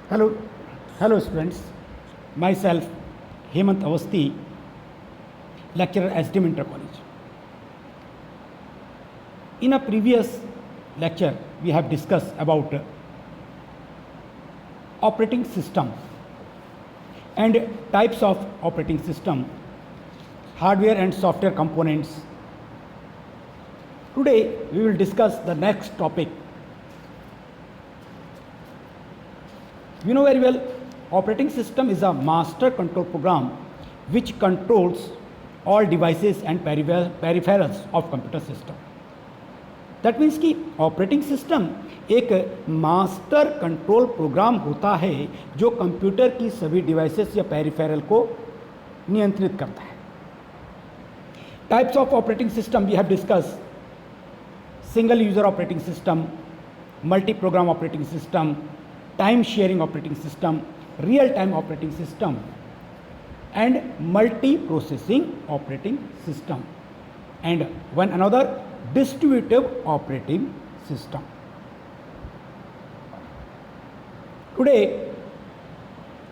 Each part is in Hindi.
Hello, hello students. Myself, Hemant Awasthi, lecturer SDM Inter College. In a previous lecture, we have discussed about operating system and types of operating system, hardware and software components. Today, we will discuss the next topic. You know very well, operating system is a master control program which controls all devices and peripherals of computer system. That means कि ऑपरेटिंग सिस्टम एक मास्टर कंट्रोल प्रोग्राम होता है जो कंप्यूटर की सभी डिवाइसेस या पेरिफेरल को नियंत्रित करता है. Types of operating system we have discuss: single user operating system, multi program operating system, time sharing operating system, real time operating system, and multi-processing operating system, and one another distributive operating system. Today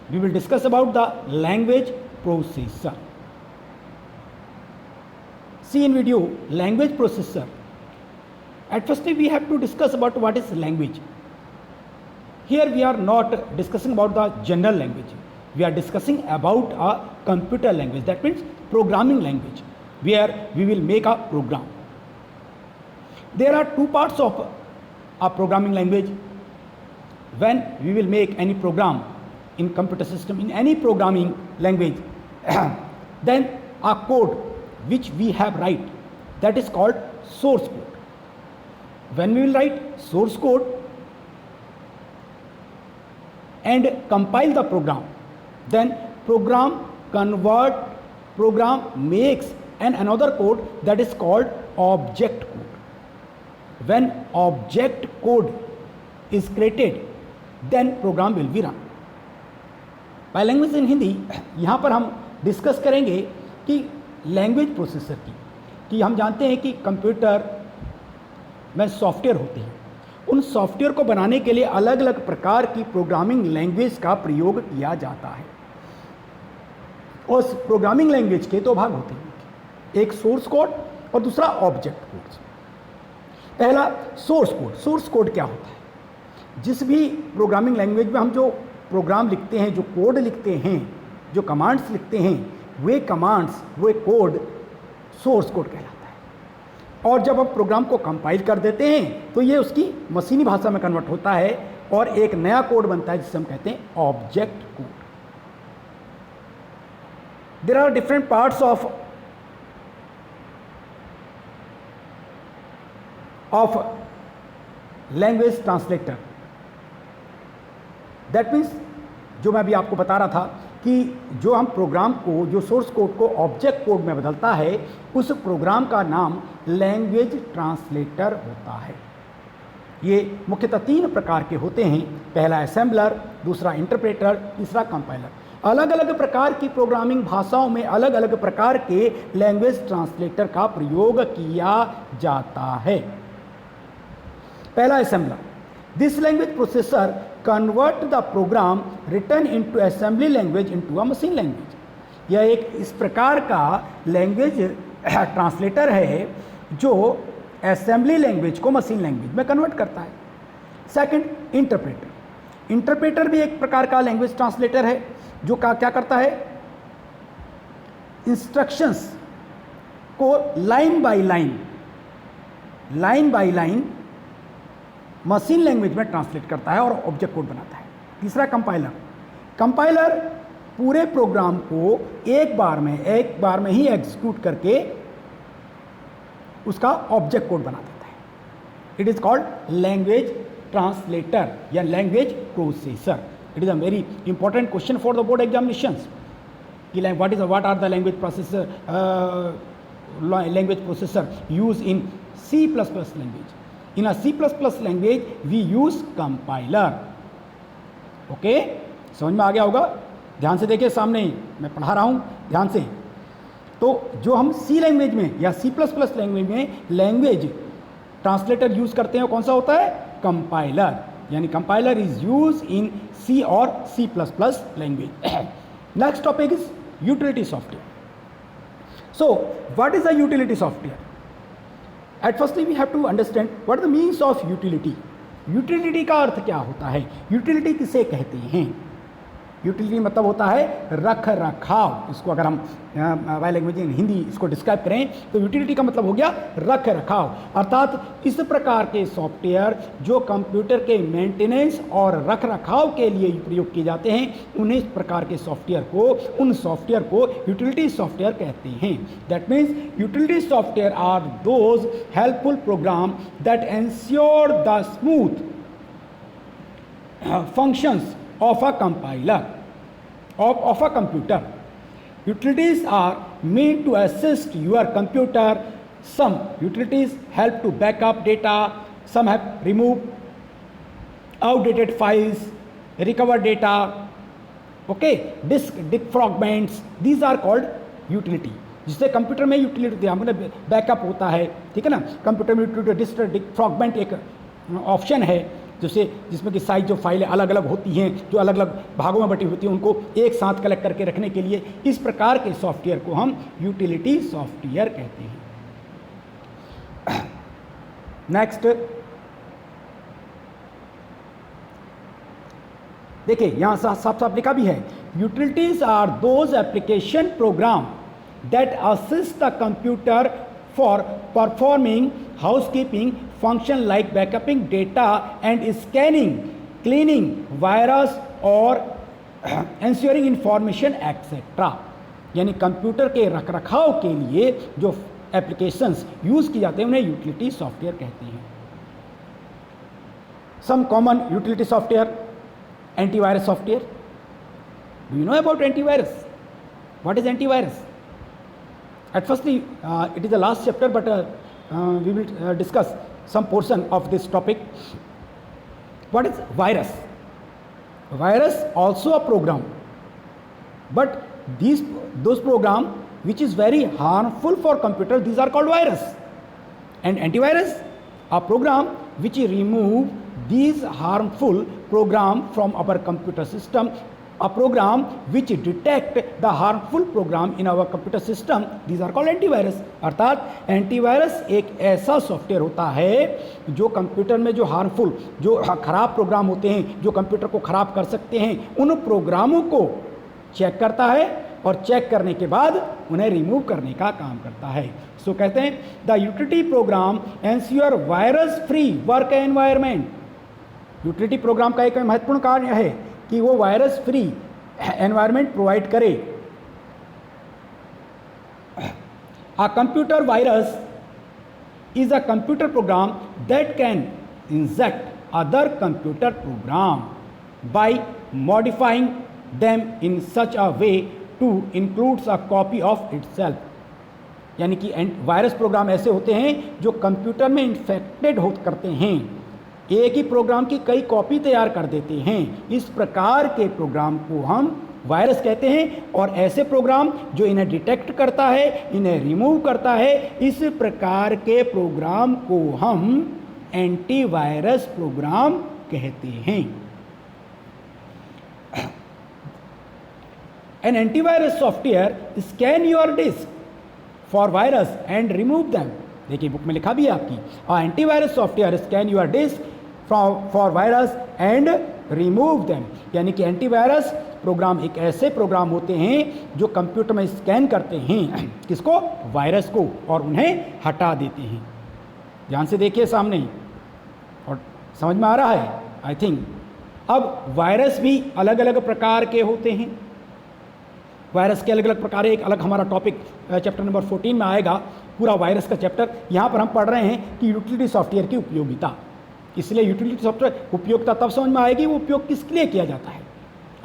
we will discuss about the language processor. See in video language processor. At first we have to discuss about what is language. Here we are not discussing about the general language. We are discussing about a computer language, that means programming language, where we will make a program. There are two parts of a programming language. When we will make any program in computer system, in any programming language, then a code which we have write, that is called source code. When we will write source code and compile the program, then program makes another code that is called object code. When object code is created, then program will be run. By language in Hindi यहाँ पर हम डिस्कस करेंगे कि लैंग्वेज प्रोसेसर की, कि हम जानते हैं कि कंप्यूटर में सॉफ्टवेयर होते हैं. उन सॉफ्टवेयर को बनाने के लिए अलग अलग प्रकार की प्रोग्रामिंग लैंग्वेज का प्रयोग किया जाता है. उस प्रोग्रामिंग लैंग्वेज के दो भाग होते हैं, एक सोर्स कोड और दूसरा ऑब्जेक्ट कोड. पहला सोर्स कोड. सोर्स कोड क्या होता है? जिस भी प्रोग्रामिंग लैंग्वेज में हम जो प्रोग्राम लिखते हैं, जो कोड लिखते हैं, जो कमांड्स लिखते हैं, वे कमांड्स, वे कोड सोर्स कोड कहलाता है. और जब हम प्रोग्राम को कंपाइल कर देते हैं तो ये उसकी मशीनी भाषा में कन्वर्ट होता है और एक नया कोड बनता है जिसे हम कहते हैं object code. There are different parts of language translator. That means जो मैं अभी आपको बता रहा था कि जो हम प्रोग्राम को, जो सोर्स कोड को ऑब्जेक्ट कोड में बदलता है, उस प्रोग्राम का नाम लैंग्वेज ट्रांसलेटर होता है. ये मुख्यतः तीन प्रकार के होते हैं. पहला असेंबलर, दूसरा इंटरप्रेटर, तीसरा कंपाइलर. अलग अलग प्रकार की प्रोग्रामिंग भाषाओं में अलग अलग प्रकार के लैंग्वेज ट्रांसलेटर का प्रयोग किया जाता है. पहला assembler. This language processor convert the program written into assembly language into a machine language. यह एक इस प्रकार का लैंग्वेज ट्रांसलेटर है जो असेंबली लैंग्वेज को मशीन लैंग्वेज में कन्वर्ट करता है. Second, interpreter. इंटरप्रेटर भी एक प्रकार का लैंग्वेज ट्रांसलेटर है जो क्या करता है? इंस्ट्रक्शंस को line by line machine language में ट्रांसलेट करता है और ऑब्जेक्ट कोड बनाता है. तीसरा कंपाइलर. कंपाइलर पूरे प्रोग्राम को एक बार में ही एग्जीक्यूट करके उसका ऑब्जेक्ट कोड बना देता है. It is called language translator या language processor. It is a very important question for the board examinations कि what are the language processor use in C++ language. In a C++ language we use compiler. Okay, समझ में आ गया होगा. ध्यान से देखिए, सामने मैं पढ़ा रहा हूँ, ध्यान से. तो जो हम C लैंग्वेज में या C++ लैंग्वेज में लैंग्वेज ट्रांसलेटर यूज़ करते हैं कौन सा होता है? कंपाइलर. यानी compiler is use in C or C++ language. Next topic is utility software. So what is a utility software? At first we have to understand what are the means of utility. Utility का अर्थ क्या होता है, यूटिलिटी किसे कहते हैं? यूटिलिटी मतलब होता है रख रखाव। इसको अगर हम वाई लैंग्वेज इन हिंदी इसको डिस्क्राइब करें तो यूटिलिटी का मतलब हो गया रख रखाव, अर्थात इस प्रकार के सॉफ्टवेयर जो कंप्यूटर के मेंटेनेंस और रख रखाव के लिए प्रयोग किए जाते हैं, उन्हें इस प्रकार के सॉफ्टवेयर को, उन सॉफ्टवेयर को यूटिलिटी सॉफ्टवेयर कहते हैं। That means utility software are those helpful program that ensure the smooth functions of a compiler of a computer. Utilities are meant to assist your computer. Some utilities help to back up data, some have remove outdated files, recover data, okay, disk fragments. These are called utility. जिससे कंप्यूटर में यूटिलिटी हमने बैकअप होता है, ठीक है ना। कंप्यूटर में यूटिलिटी डिस्क फ्रैगमेंट एक ऑप्शन है जैसे जिसमें कि साइज जो फाइलें अलग अलग होती हैं, जो अलग अलग भागों में बटी होती हैं, उनको एक साथ कलेक्ट करके रखने के लिए इस प्रकार के सॉफ्टवेयर को हम यूटिलिटी सॉफ्टवेयर कहते हैं। नेक्स्ट देखिए यहां साफ साफ लिखा भी है, utilities are those application program that assist the computer for performing housekeeping function like backupping data and scanning, cleaning virus और ensuring information etc. यानी कंप्यूटर के रखरखाव के लिए जो एप्लीकेशंस यूज़ किए जाते हैं उन्हें यूटिलिटी सॉफ्टवेयर कहते हैं। Some common utility software, antivirus software. Do you know about antivirus? What is antivirus? At first, it is the last chapter, but we will discuss some portion of this topic. What is virus? Virus also a program, but those program which is very harmful for computer, these are called virus. And antivirus, a program which remove these harmful program from our computer system. A program which detect the harmful program in our computer system, these are called antivirus. अर्थात एंटीवायरस एक ऐसा सॉफ्टवेयर होता है जो कंप्यूटर में जो हार्मफुल, जो खराब प्रोग्राम होते हैं, जो कंप्यूटर को खराब कर सकते हैं, उन प्रोग्रामों को चेक करता है और चेक करने के बाद उन्हें रिमूव करने का काम करता है। सो कहते हैं the utility programme ensure virus free work environment. Utility programme का एक महत्वपूर्ण कार्य है कि वो वायरस फ्री एनवायरनमेंट प्रोवाइड करे। A computer virus is a computer program that can inject other computer program by modifying them in such a way to includes a copy of itself. यानी कि वायरस प्रोग्राम ऐसे होते हैं जो कंप्यूटर में इन्फेक्टेड हो करते हैं, एक ही प्रोग्राम की कई कॉपी तैयार कर देते हैं। इस प्रकार के प्रोग्राम को हम वायरस कहते हैं। और ऐसे प्रोग्राम जो इन्हें डिटेक्ट करता है, इन्हें रिमूव करता है, इस प्रकार के प्रोग्राम को हम एंटीवायरस प्रोग्राम कहते हैं। An antivirus software scan your disk for virus and remove them. देखिए बुक में लिखा भी है आपकी, antivirus software scan your disk for virus and remove them. यानी कि एंटीवायरस प्रोग्राम एक ऐसे प्रोग्राम होते हैं जो कंप्यूटर में स्कैन करते हैं किसको? वायरस को, और उन्हें हटा देते हैं। ध्यान से देखिए सामने और समझ में आ रहा है आई थिंक। अब वायरस भी अलग अलग प्रकार के होते हैं। वायरस के अलग अलग प्रकार, एक अलग हमारा टॉपिक चैप्टर नंबर 14 में आएगा पूरा वायरस का चैप्टर। यहाँ पर हम पढ़ रहे हैं कि यूटिलिटी सॉफ्टवेयर की उपयोगिता। इसलिए यूटिलिटी सॉफ्टवेयर उपयोगिता तब समझ में आएगी वो उपयोग किसके लिए किया जाता है।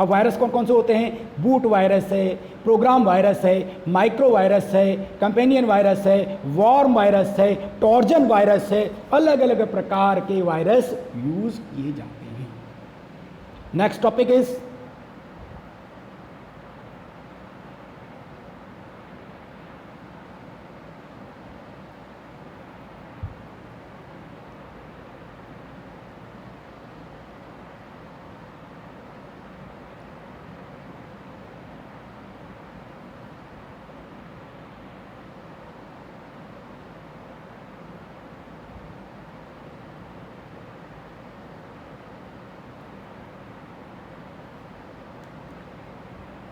अब वायरस कौन कौन से होते हैं? बूट वायरस है, प्रोग्राम वायरस है, माइक्रो वायरस है, कंपेनियन वायरस है, वॉर्म वायरस है, टॉर्जन वायरस है। अलग अलग प्रकार के वायरस यूज किए जाते हैं। Next topic is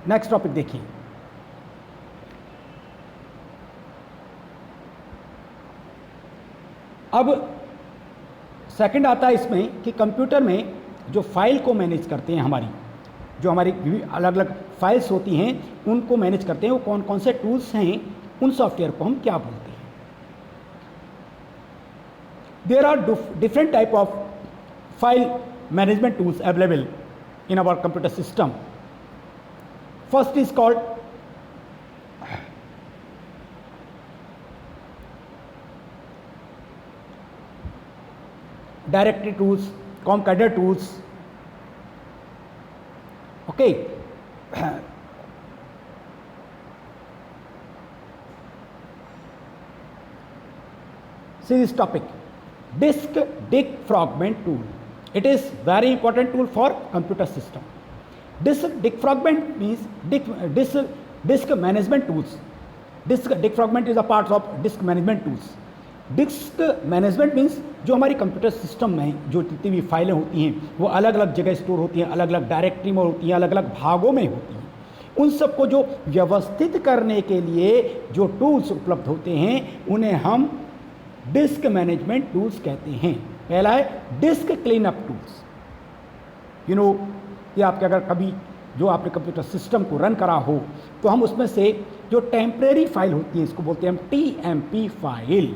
next topic देखिए। अब सेकंड आता है इसमें कि कंप्यूटर में जो फाइल को मैनेज करते हैं, हमारी जो हमारी अलग अलग फाइल्स होती हैं उनको मैनेज करते हैं, वो कौन कौन से टूल्स हैं, उन सॉफ्टवेयर को हम क्या बोलते हैं। There are different type of file management tools available in our computer system. First is called directory tools, Comcader tools. Okay. See this topic, disk defragment tool. It is very important tool for computer system. Disk defragment means disk management tools. Disk defragment is a part of disk management tools. Disk management means जो हमारी कंप्यूटर सिस्टम में जो जितनी भी फाइलें होती हैं वो अलग अलग जगह स्टोर होती हैं, अलग अलग डायरेक्टरी में होती हैं, अलग अलग भागों में होती हैं। उन सबको जो व्यवस्थित करने के लिए जो टूल्स उपलब्ध होते हैं उन्हें हम डिस्क मैनेजमेंट टूल्स कहते हैं। पहला है disc clean up tools. You know, ये आपके अगर कभी जो आपने कंप्यूटर सिस्टम को रन करा हो तो हम उसमें से जो टेम्परेरी फाइल होती है इसको बोलते हैं हम टीएमपी फाइल।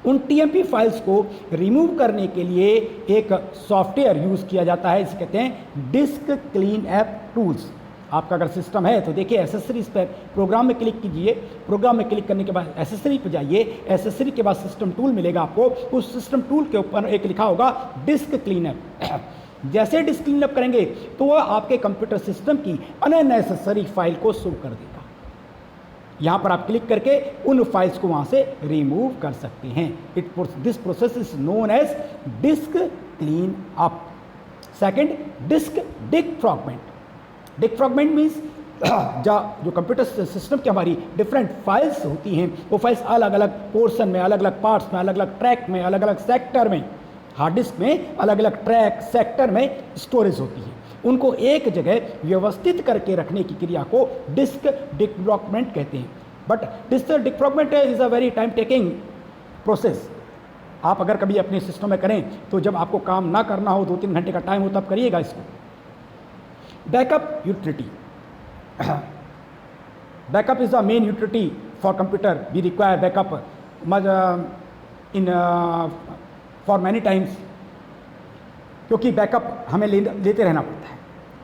उन टीएमपी फाइल्स को रिमूव करने के लिए एक सॉफ्टवेयर यूज़ किया जाता है, इसे कहते हैं डिस्क क्लीन ऐप टूल्स। आपका अगर सिस्टम है तो देखिए एसेसरीज पर प्रोग्राम में क्लिक कीजिए, प्रोग्राम में क्लिक करने के बाद एसेसरी पर जाइए, एसेसरी के बाद सिस्टम टूल मिलेगा आपको, उस सिस्टम टूल के ऊपर एक लिखा होगा डिस्क क्लीनअप। जैसे डिस्क क्लीनअप करेंगे तो वह आपके कंप्यूटर सिस्टम की अननेसेसरी फाइल को शुरू कर देगा। यहाँ पर आप क्लिक करके उन फाइल्स को वहाँ से रिमूव कर सकते हैं। This process is known as disk clean up. Second, disk defragment. Defragment means जो कंप्यूटर सिस्टम की हमारी डिफरेंट फाइल्स होती हैं वो फाइल्स अलग अलग पोर्शन में, अलग अलग पार्ट्स में, अलग अलग ट्रैक में, अलग अलग सेक्टर में, हार्ड डिस्क में अलग अलग ट्रैक सेक्टर में स्टोरेज होती है। उनको एक जगह व्यवस्थित करके रखने की क्रिया को डिस्क डिफ्रैगमेंट कहते हैं। But disk defragment is a very time taking process. आप अगर कभी अपने सिस्टम में करें तो जब आपको काम ना करना हो, 2-3 घंटे का टाइम हो, तब करिएगा इसको। Backup utility. Backup is the main utility for computer. We require backup in for many times, क्योंकि बैकअप हमें लेते रहना पड़ता है।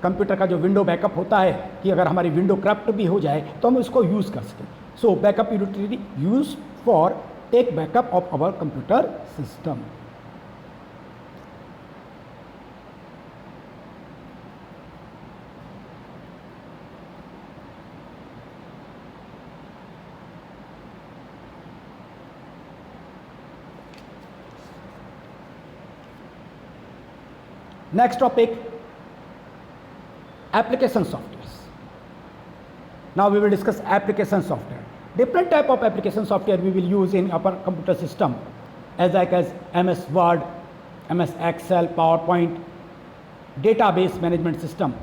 कंप्यूटर का जो विंडो बैकअप होता है कि अगर हमारी विंडो करप्ट भी हो जाए तो हम उसको यूज़ कर सकें। So backup utility use for take backup of our computer system. Next topic, application softwares. Now we will discuss application software. Different type of application software we will use in our computer system, as like as MS Word, MS Excel, PowerPoint, database management system.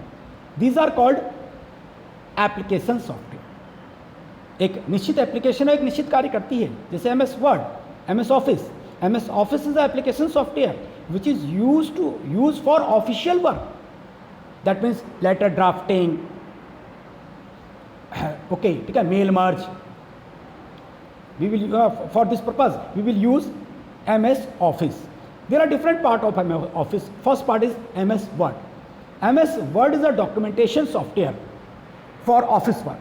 These are called application software. एक निश्चित एप्लीकेशन है, एक निश्चित कार्य करती है, जैसे MS Word, MS Office. MS Office is the application software which is used for official work. That means letter drafting, okay, ठीक है, mail merge. We will for this purpose we will use MS Office. There are different part of MS Office. First part is MS Word. MS Word is a documentation software for office work.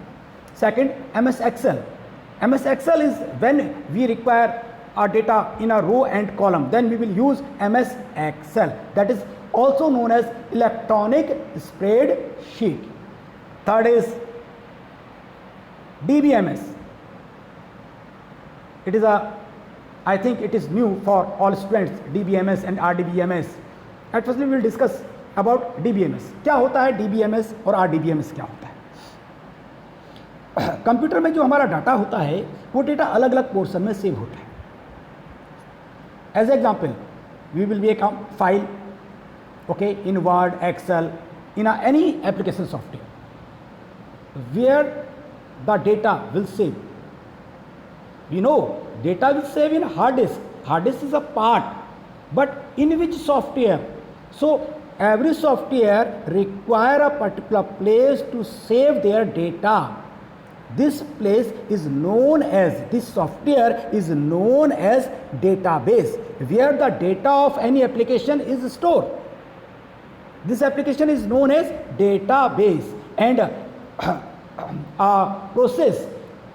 Second, MS Excel. MS Excel is when we require our data in a row and column, then we will use MS Excel. That is also known as electronic spreadsheet. Third is DBMS. It is I think it is new for all students, DBMS and RDBMS. At first we will discuss about DBMS. क्या होता है DBMS और RDBMS क्या होता है? कंप्यूटर में जो हमारा डाटा होता है वो डेटा अलग अलग पोर्शन में सेव होता है। As example, we will make a file, okay, in Word, Excel, in any application software. where the data will save. We know data will save in hard disk. Hard disk is a part, but in which software? So every software require a particular place to save their data. This place is known as, this software is known as database, where the data of any application is stored. This application is known as database, and a process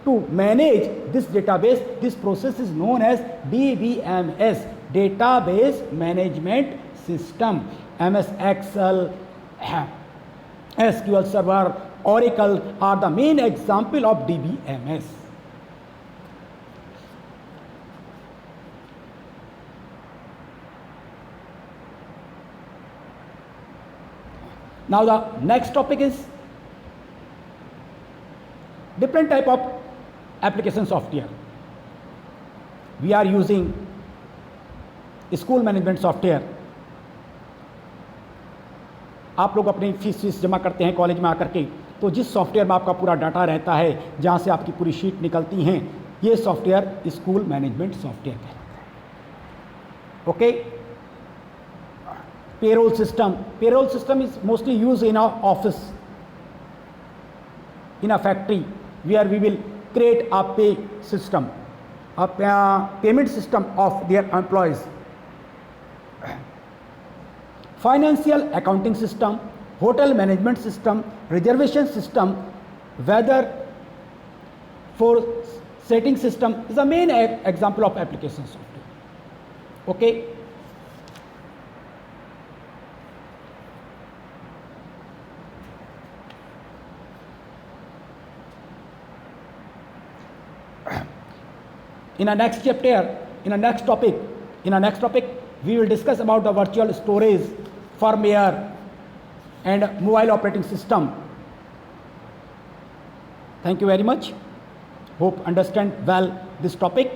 to manage this database, this process is known as DBMS, Database Management System. MS Excel, SQL Server, Oracle are the main example of DBMS. Now the next topic is different type of application software. We are using school management software. आप लोग अपनी फीस जमा करते हैं कॉलेज में आकर के, तो जिस सॉफ्टवेयर में आपका पूरा डाटा रहता है, जहाँ से आपकी पूरी शीट निकलती हैं, ये सॉफ्टवेयर स्कूल मैनेजमेंट सॉफ्टवेयर कहलाता है. Okay. Payroll system is mostly use in our office, in a factory, where we will create a pay system, a payment system of their employees. Financial accounting system, hotel management system, reservation system, weather setting system is the main example of application software. Okay. In our next chapter, in our next topic, we will discuss about the virtual storage, firmware, and mobile operating system. Thank you very much. Hope understand well this topic.